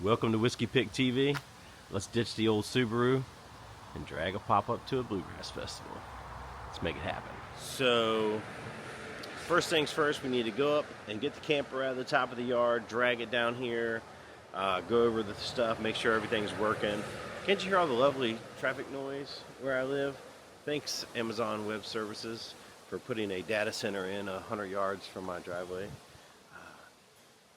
Welcome to Whiskey Pick TV. Let's ditch the old Subaru and drag a pop-up to a bluegrass festival. Let's make it happen. So, first things first, we need to go up and get the camper out of the top of the yard, drag it down here, go over the stuff, make sure everything's working. Can't you hear all the lovely traffic noise where I live? Thanks, Amazon Web Services, for putting a data center in 100 yards from my driveway.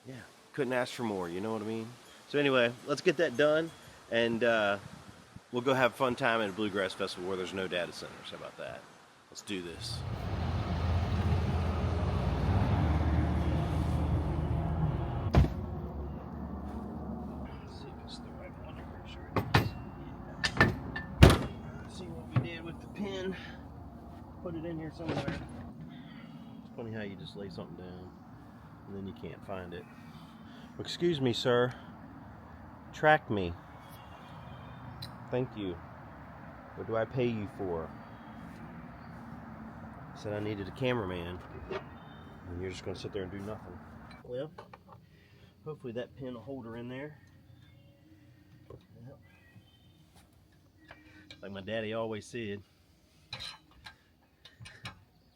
Yeah, couldn't ask for more, you know what I mean? So anyway, let's get that done, and we'll go have a fun time at a bluegrass festival where there's no data centers. How about that? Let's do this. Let's see if it's the right one. I'm pretty sure it is. Yeah. Let's see what we did with the pin. Put it in here somewhere. It's funny how you just lay something down and then you can't find it. Excuse me, sir. Track me. Thank you. What do I pay you for? I said I needed a cameraman, and you're just going to sit there and do nothing. Well, hopefully that pin will hold her in there. Yep. Like my daddy always said,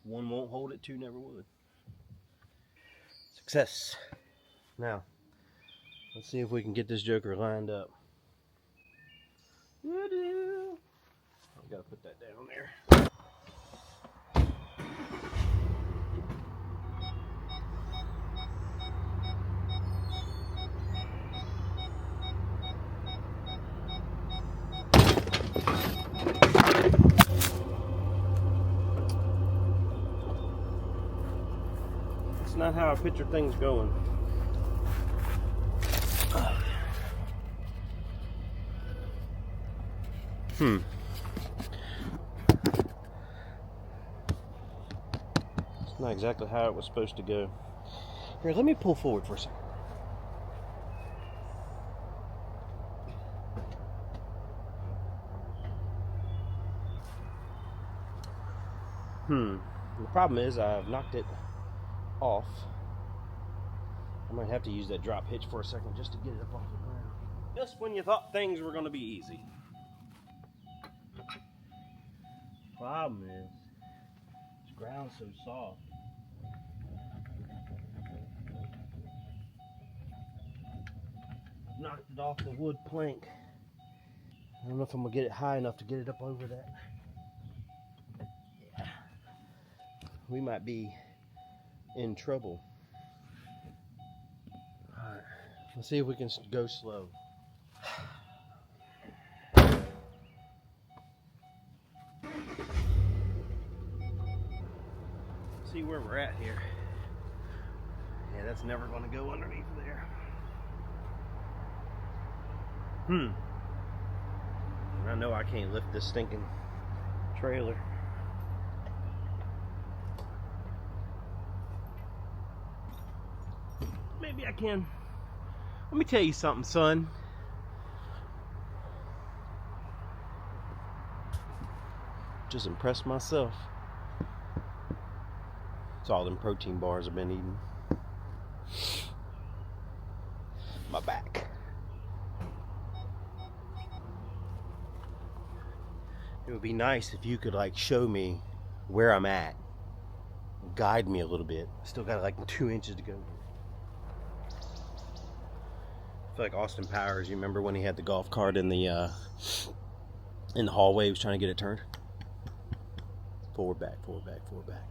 one won't hold it, two never would. Success. Now, let's see if we can get this joker lined up. I've got to put that down there. It's not how I picture things going. It's not exactly how it was supposed to go. Here, let me pull forward for a second. The problem is I've knocked it off. I might have to use that drop hitch for a second just to get it up off the ground. Just when you thought things were going to be easy. Problem is, this ground's so soft. Knocked it off the wood plank. I don't know if I'm gonna get it high enough to get it up over that. Yeah. We might be in trouble. Alright, let's see if we can go slow. See where we're at here. Yeah, that's never going to go underneath there. And I know I can't lift this stinking trailer. Maybe I can. Let me tell you something, son. Just impressed myself. It's all them protein bars I've been eating. My back. It would be nice if you could like show me where I'm at. Guide me a little bit. Still got like 2 inches to go. I feel like Austin Powers, you remember when he had the golf cart in the hallway, he was trying to get it turned? Forward, back, forward, back, forward, back.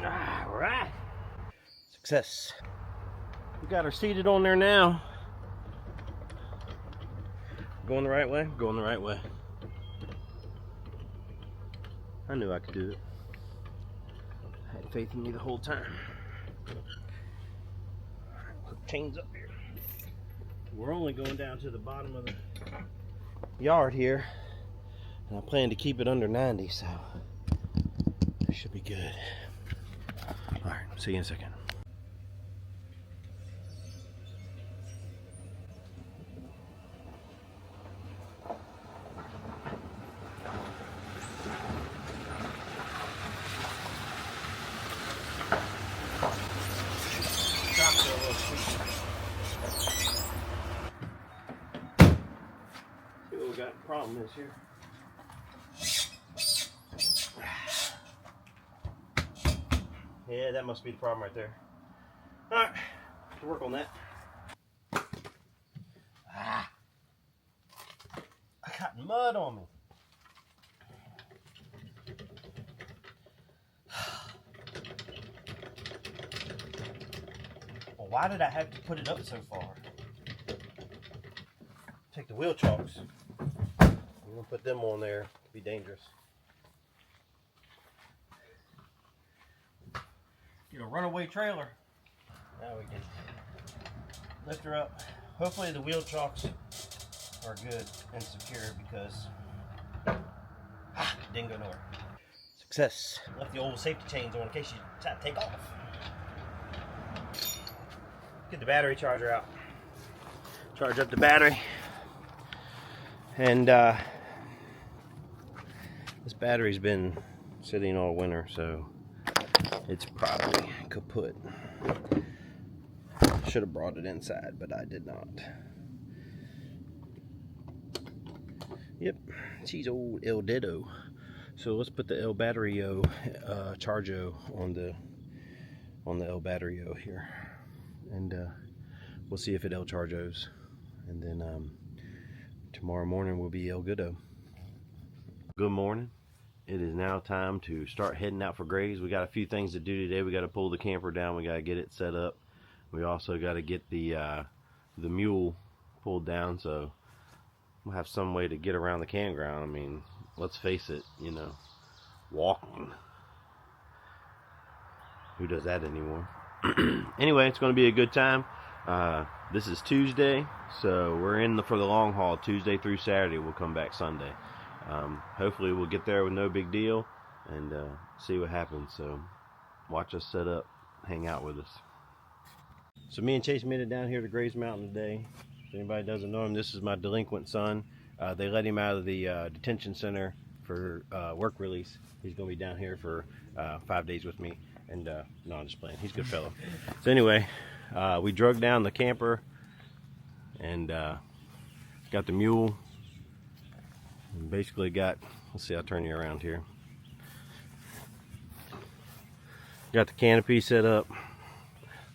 Alright. Success. We got her seated on there now. Going the right way? Going the right way. I knew I could do it. I had faith in me the whole time. Put chains up here. We're only going down to the bottom of the yard here. And I plan to keep it under 90, so it should be good. Alright, see you in a second. See what we got the problem is here. Yeah, that must be the problem right there. Alright, work on that. Ah, I got mud on me. Well, why did I have to put it up so far? Take the wheel chocks. I'm gonna put them on there. It'd be dangerous. Get a runaway trailer. Now we can lift her up. Hopefully the wheel chocks are good and secure because didn't go nowhere. Success. Left the old safety chains on in case you try to take off. Get the battery charger out. Charge up the battery. And this battery's been sitting all winter, so it's probably kaput. Should have brought it inside, but I did not. Yep, she's old El Dedo. So let's put the El Batterio Chargo on the El Batterio here, and we'll see if it El Chargos, and then tomorrow morning will be El Goodo. Good morning. It is now time to start heading out for graze. We got a few things to do today. We got to pull the camper down. We got to get it set up. We also got to get the mule pulled down, so we'll have some way to get around the campground. I mean, let's face it, you know, walking. Who does that anymore? Anyway, it's going to be a good time. This is Tuesday, so we're in for the long haul, Tuesday through Saturday. We'll come back Sunday. Hopefully we'll get there with no big deal and see what happens. So watch us set up, hang out with us. So me and Chase made it down here to Grays Mountain today. If anybody doesn't know him, this is my delinquent son. They let him out of the detention center for work release. He's going to be down here for 5 days with me. And no, I'm just playing. He's a good fellow. So anyway, we drug down the camper and got the mule. And basically got, let's see, I'll turn you around here. Got the canopy set up,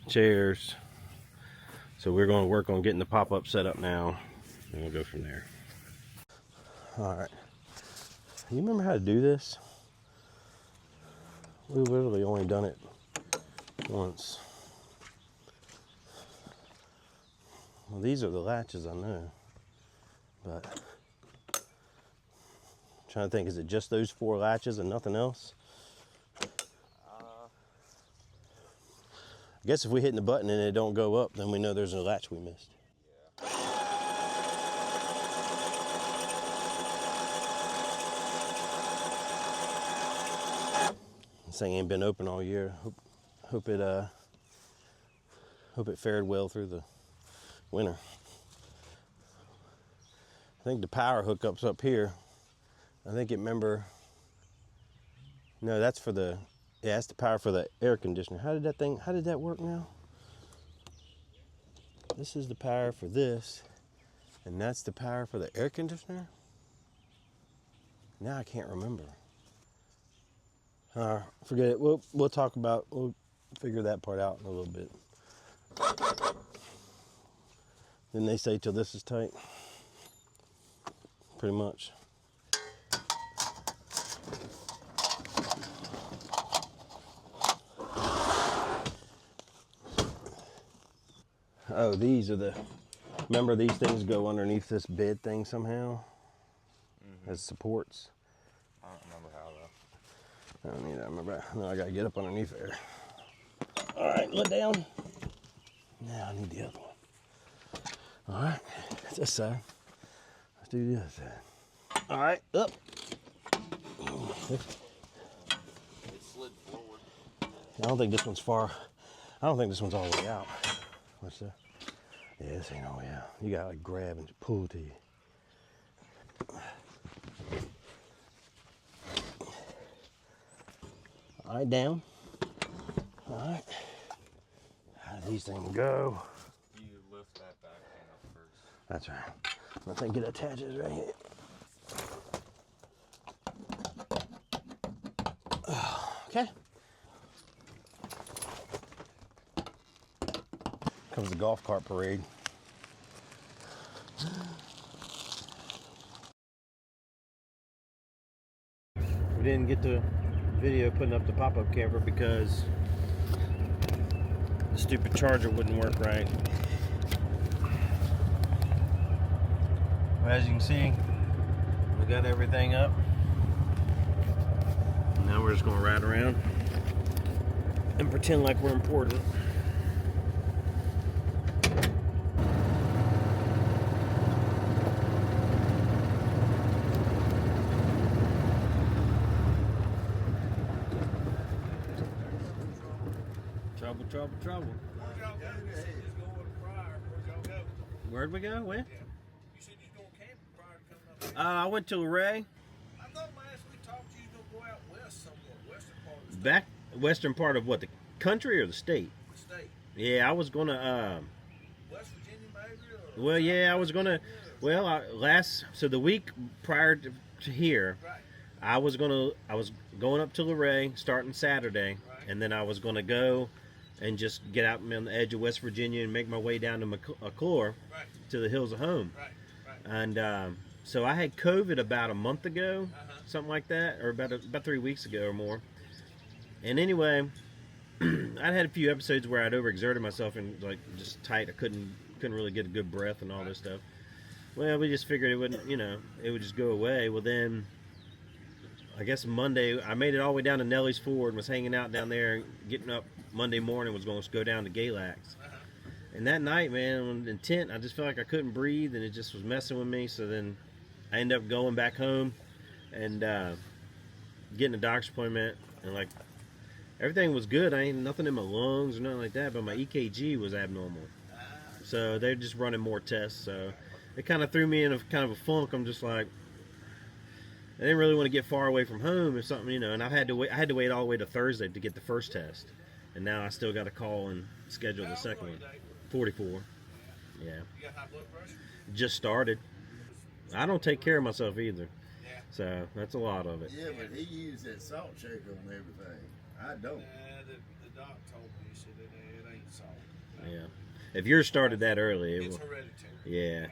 chairs. So we're going to work on getting the pop-up set up now, and we'll go from there. All right. You remember how to do this? We've literally only done it once. Well, these are the latches, I know, but I'm trying to think, is it just those 4 latches and nothing else? I guess if we hit the button and it don't go up, then we know there's a latch we missed. Yeah. This thing ain't been open all year. Hope it fared well through the winter. I think the power hookup's up here. I think it, remember, no, that's for the, yeah, that's the power for the air conditioner. How did that work now? This is the power for this, and that's the power for the air conditioner? Now I can't remember. Forget it. We'll talk about, we'll figure that part out in a little bit. Then they say till this is tight. Pretty much. Oh, these are the, remember these things go underneath this bed thing somehow? As supports. I don't remember how though. I don't need that. Remember, no, I gotta get up underneath there. All right, let down. Now I need the other one. All right, this side. Let's do the other side. All right, up. It slid forward. I don't think this one's far. I don't think this one's all the way out. What's that? Yeah, this ain't all the way out. You gotta like grab and pull to you. All right, down. All right. How do these things go? That's right. I think it attaches right here. Okay. Comes the golf cart parade. We didn't get the video putting up the pop-up camper because the stupid charger wouldn't work right. But as you can see, we got everything up. Now we're just gonna ride around and pretend like we're important. Trouble, trouble, trouble. Where'd y'all go? You said you was going prior. Where'd y'all go? Where'd we go? Where? Yeah. You said you was going camping prior to coming up here. I went to Ray. I thought last we talked to you was going to go out west somewhere, western part of the state. Back western part of what, the country or the state? The state. Yeah, I was gonna. West Virginia maybe? Or Well, yeah, I was gonna. Well, so the week prior to here, Right. I was going up to Luray starting Saturday, Right. and then I was gonna go and just get out on the edge of West Virginia and make my way down to McClure Right. to the hills of home. Right. Right. And so I had COVID about a month ago, something like that, or about 3 weeks ago or more. And anyway, I'd had a few episodes where I'd overexerted myself and like just tight. I couldn't really get a good breath and all this stuff. Well, we just figured it wouldn't, it would just go away. Well, then I guess Monday I made it all the way down to Nelly's Ford and was hanging out down there. Getting up Monday morning was going to go down to Galax. And that night, man, on the tent, I just felt like I couldn't breathe and it just was messing with me. So then I ended up going back home and getting a doctor's appointment, and like everything was good. I ain't nothing in my lungs or nothing like that, but my EKG was abnormal. So they're just running more tests. So it kind of threw me in a kind of a funk. I'm just like, I didn't really want to get far away from home or something, and I had to wait all the way to Thursday to get the first test, and now I still got to call and schedule the second one. 44. Yeah. You got high blood pressure? Just started. I don't take care of myself either. Yeah. So that's a lot of it. Yeah, but he used that salt shaker on everything. I don't. The doc told me, he said it ain't salt. Yeah. If yours started that early, It's hereditary. yeah.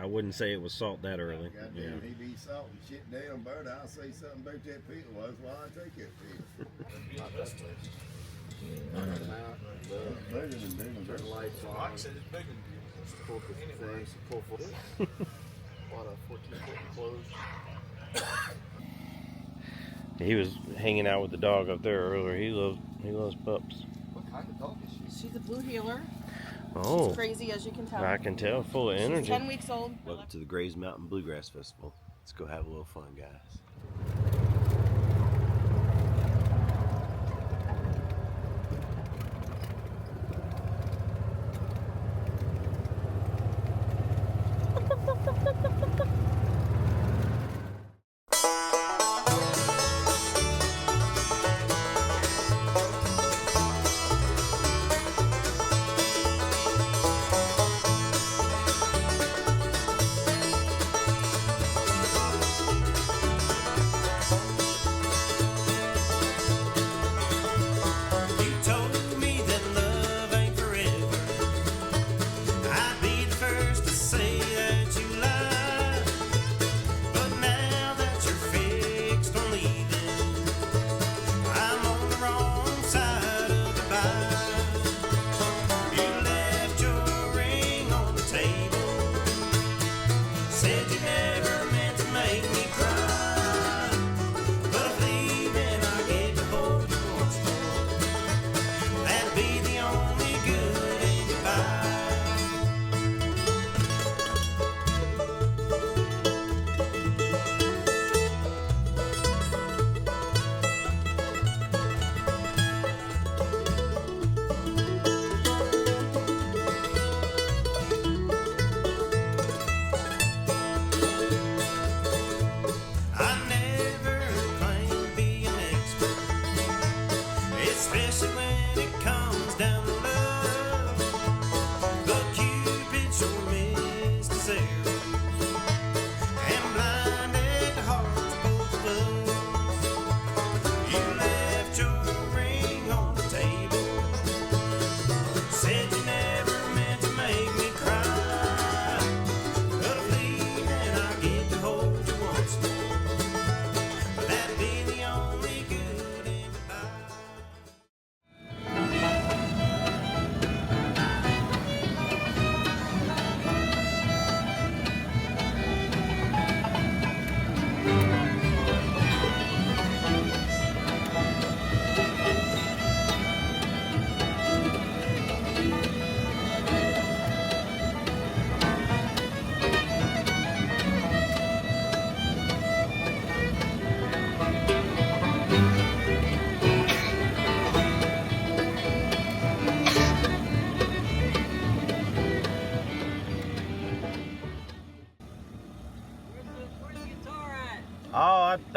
I wouldn't say it was salt that early. Goddamn, Yeah. he eat salt and shit down, bird. I'll say something about that pill. That's why I take that pill. Better than doing that. Like I said, it's bigger than you. Anyway. He was hanging out with the dog up there earlier. He loves pups. What kind of dog is she? She's a blue healer. Oh, She's crazy, as you can tell. I can tell, full of energy. She's 10 weeks old. Welcome to the Grays Mountain Bluegrass Festival. Let's go have a little fun, guys.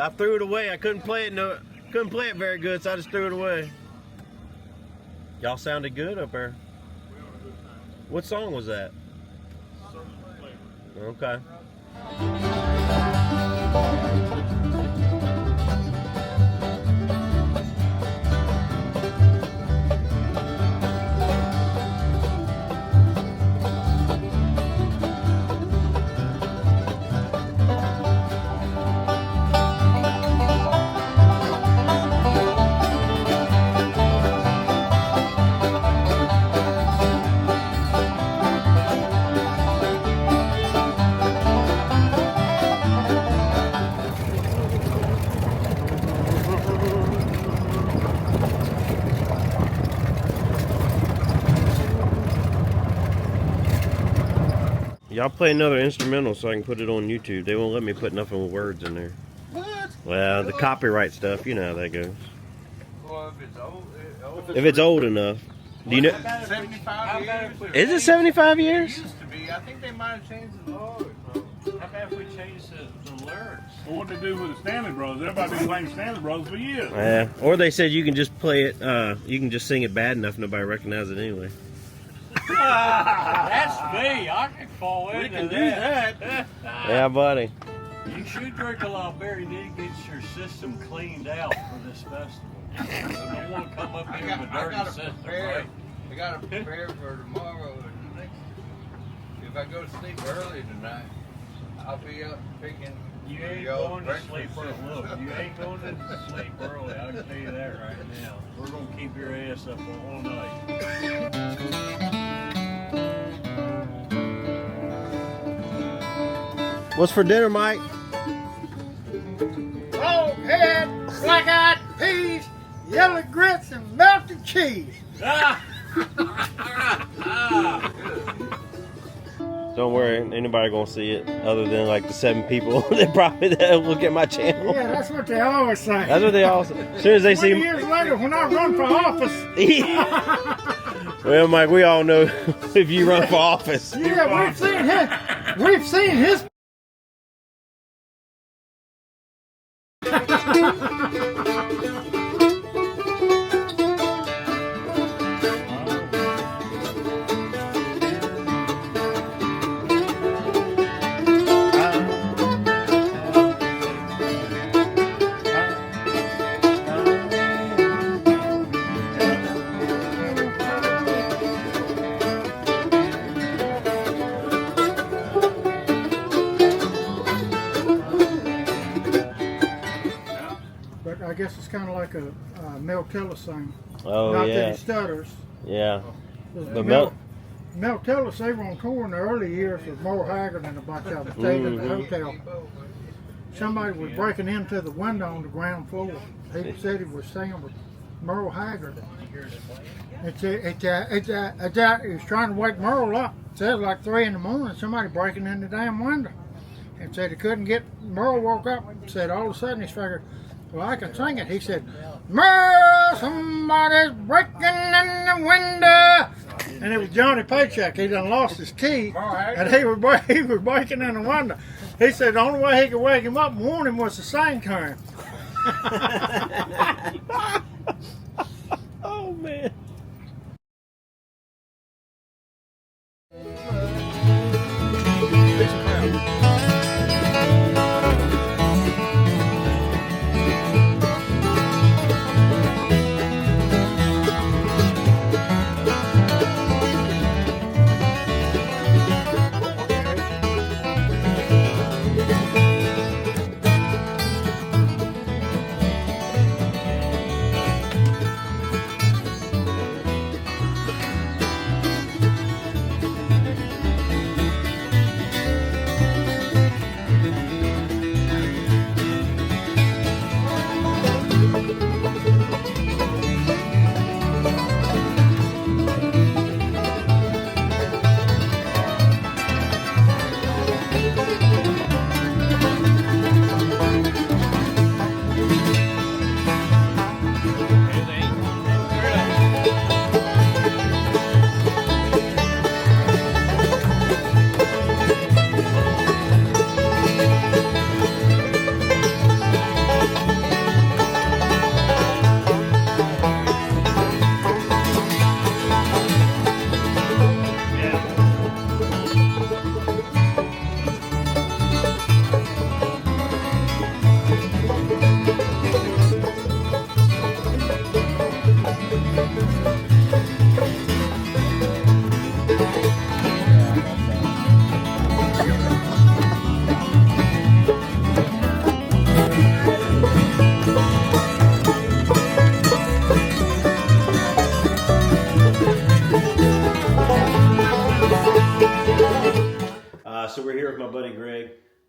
I threw it away. I couldn't play it. No, couldn't play it very good, so I just threw it away. Y'all sounded good up there. What song was that? Okay. Y'all play another instrumental so I can put it on YouTube. They won't let me put nothing with words in there. What? Well, the copyright stuff, you know how that goes. Well, if it's old, If it's old enough. Do you know? 75 years. Is it 75 It years? used to be. I think they might have changed the law. How about if we change the lyrics? Well, what they do with the Stanley Brothers? Everybody been playing Stanley Brothers for years. Yeah. Or they said you can just play it, you can just sing it bad enough nobody recognizes it anyway. That's me. I can fall into We can do that. Yeah, buddy. You should drink a lot of beer. You need to get your system cleaned out for this festival. You don't want to come up here with a dirty system, right? I gotta prepare for tomorrow and the next. If I go to sleep early tonight, I'll be up picking. You ain't going to sleep early. Look, you ain't going to sleep early. I can tell you that right now. We're going to keep your ass up all night. What's for dinner, Mike? Hog head, black-eyed peas, yellow grits, and melted cheese. Don't worry, anybody gonna see it other than like the 7 people that probably that look at my channel. Yeah, that's what they always say. That's what they all say. As soon as they 20 see years later, when I run for office, well, Mike, we all know if you run for office. yeah, we've seen his. But I guess it's kind of like a Mel Tillis thing. Oh Not that yeah, he stutters. yeah. But Mel Tillis, they were on tour in the early years with Merle Haggard and a bunch of them. Stayed at the hotel. Somebody was breaking into the window on the ground floor. He said he was staying with Merle Haggard. He was trying to wake Merle up. It said like 3 in the morning, somebody breaking in the damn window. And said he couldn't get, Merle woke up and said all of a sudden he figured, well, I can sing it. He said, Merle, somebody's breaking in the window. And it was Johnny Paycheck. He done lost his key, and he was breaking in the window. He said the only way he could wake him up and warn him was to sing to him. Oh man.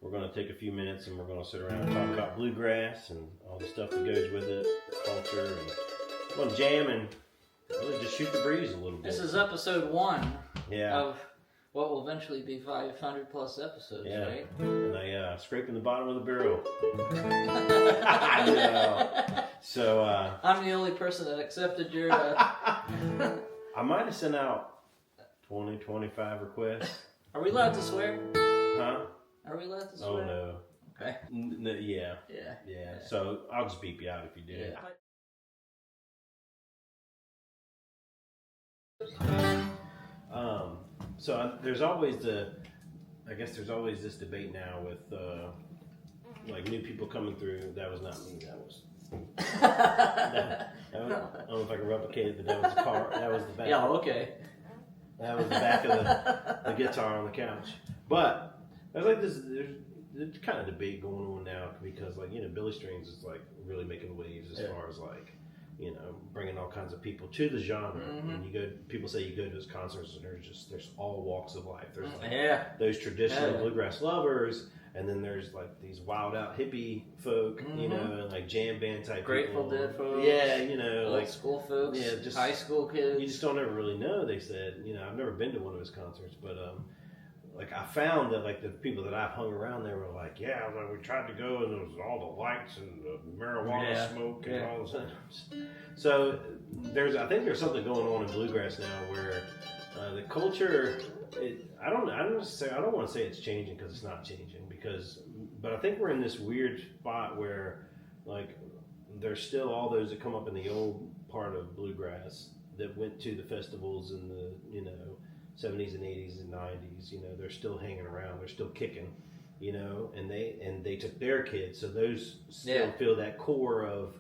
we're going to take a few minutes and we're going to sit around and talk about bluegrass and all the stuff that goes with it, culture, and we're going to jam and really just shoot the breeze a little bit. This is episode 1 Yeah. of what will eventually be 500 plus episodes, Yeah. right? And I scraping the bottom of the barrel. I know. So I'm the only person that accepted your. I might have sent out 20, 25 requests. Are we allowed to swear? Huh? Are we allowed to swear? Oh no. Okay. Yeah. Yeah. So I'll just beep you out if you do. Yeah. So there's always there's always this debate now with like new people coming through. That was not me. That was. I don't know if I can replicate it, but that was the car. That was the back. Yeah. Okay. That was the back of the guitar on the couch. But there's like this. There's kind of debate going on now because Billy Strings is like really making waves as far as like. Bringing all kinds of people to the genre. And people say you go to his concerts and there's all walks of life. There's like those traditional bluegrass lovers, and then there's like these wild out hippie folk, and like jam band type Grateful people. Dead folks. Yeah, like school folks. Yeah, just high school kids. You just don't ever really know. They said, I've never been to one of his concerts, but like I found that like the people that I've hung around there were like, like we tried to go and there was all the lights and the marijuana smoke and all this. So I think there's something going on in bluegrass now where the culture. I don't want to say it's changing because it's not changing but I think we're in this weird spot where like there's still all those that come up in the old part of bluegrass that went to the festivals in the 70s and 80s and 90s, they're still hanging around, they're still kicking, and they took their kids, so those still feel that core of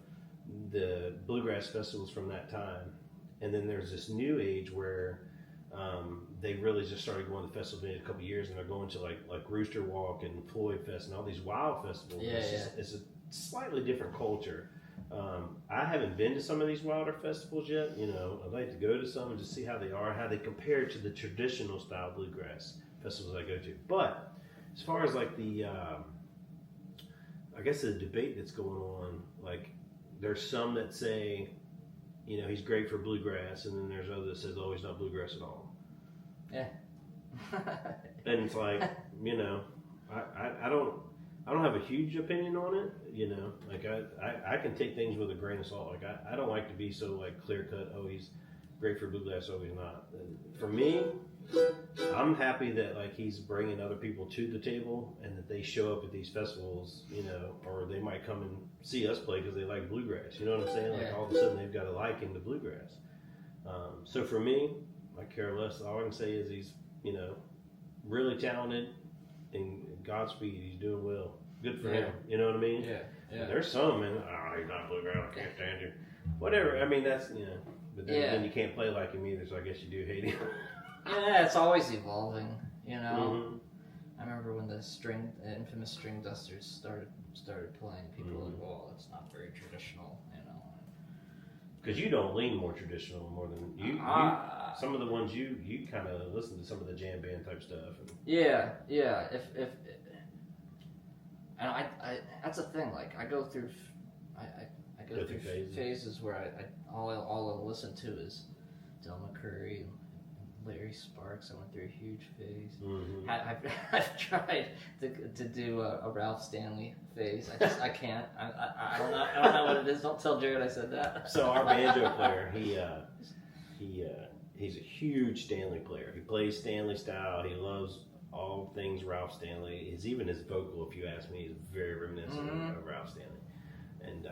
the bluegrass festivals from that time. And then there's this new age where they really just started going to festivals in a couple of years, and they're going to like Rooster Walk and Floyd Fest and all these wild festivals. It's a slightly different culture. I haven't been to some of these wilder festivals yet. I'd like to go to some and just see how they are, how they compare to the traditional style bluegrass festivals I go to. But as far as like the, I guess the debate that's going on, like there's some that say, he's great for bluegrass, and then there's others that says, oh, he's not bluegrass at all. Yeah. And it's like, I don't have a huge opinion on it, like I can take things with a grain of salt. Like I don't like to be so like clear cut, oh, he's great for bluegrass, oh, he's not. And for me, I'm happy that like he's bringing other people to the table and that they show up at these festivals, or they might come and see us play because they like bluegrass. You know what I'm saying? Like all of a sudden they've got a liking to bluegrass. So for me, I care less. All I can say is he's, really talented, and Godspeed, he's doing well. Good for him. You know what I mean? Yeah. And there's some, man, he's not bluegrass, I can't stand him. Whatever. I mean, that's, but then you can't play like him either, so I guess you do hate him. Yeah, it's always evolving, Mm-hmm. I remember when the infamous string dusters started playing, people were like, well, it's not very traditional, Because you don't lean more traditional more than you some of the ones you kind of listen to some of the jam band type stuff. Yeah. If and I that's a thing. Like I go through phases where all I'll listen to is Del McCoury and Larry Sparks. I went through a huge phase. Mm-hmm. I've tried to do a Ralph Stanley phase. I can't. I don't know what it is. Don't tell Jared I said that. So our banjo player, he's a huge Stanley player. He plays Stanley style. He loves all things Ralph Stanley. Even his vocal, if you ask me, is very reminiscent of Ralph Stanley. And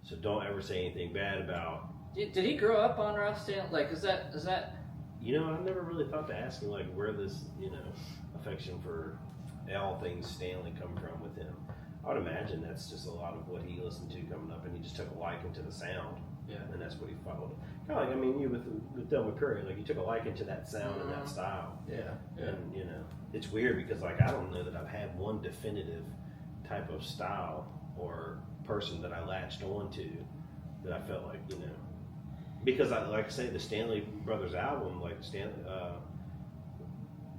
so don't ever say anything bad about. Did he grow up on Ralph Stanley? Like, is that? I've never really thought to ask him like where this, affection for all things Stanley come from with him. I would imagine that's just a lot of what he listened to coming up, and he just took a liking to the sound. Yeah. And that's what he followed. Kind of like, you with Del McCoury, like you took a liking to that sound and that style. Yeah. And, it's weird because like I don't know that I've had one definitive type of style or person that I latched on to that I felt like, because I like I say the Stanley Brothers album, like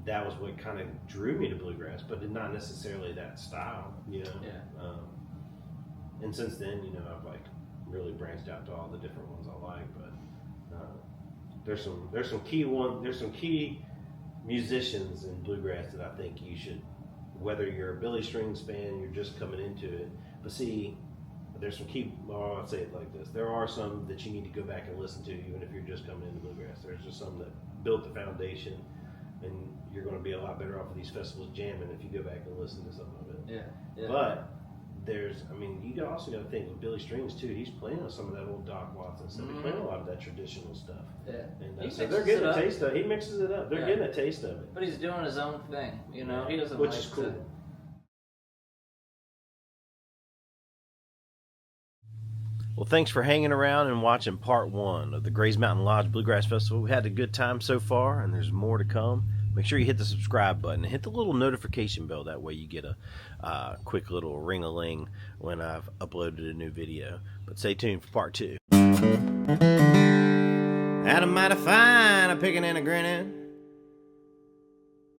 that was what kind of drew me to bluegrass, but not necessarily that style, you know. Yeah. And since then, you know, I've like really branched out to all the different ones I like. But there's some key musicians in bluegrass that I think you should, whether you're a Billy Strings fan, you're just coming into it. But see, there's some key. Well, I'd say it like this: there are some that you need to go back and listen to, even if you're just coming into bluegrass. There's just some that built the foundation, and you're going to be a lot better off of these festivals jamming if you go back and listen to some of it. Yeah. But you also got to think with Billy Strings too. He's playing on some of that old Doc Watson stuff. He's playing a lot of that traditional stuff. Yeah. And so they're getting a taste of it. He mixes it up. They're getting a taste of it. But he's doing his own thing. You know, he doesn't Which like is cool. to. Well, thanks for hanging around and watching part 1 of the Grays Mountain Lodge Bluegrass Festival. We had a good time so far, and there's more to come. Make sure you hit the subscribe button and hit the little notification bell. That way you get a quick little ring-a-ling when I've uploaded a new video. But stay tuned for part 2. Had a mighty fine, a picking and a grinning.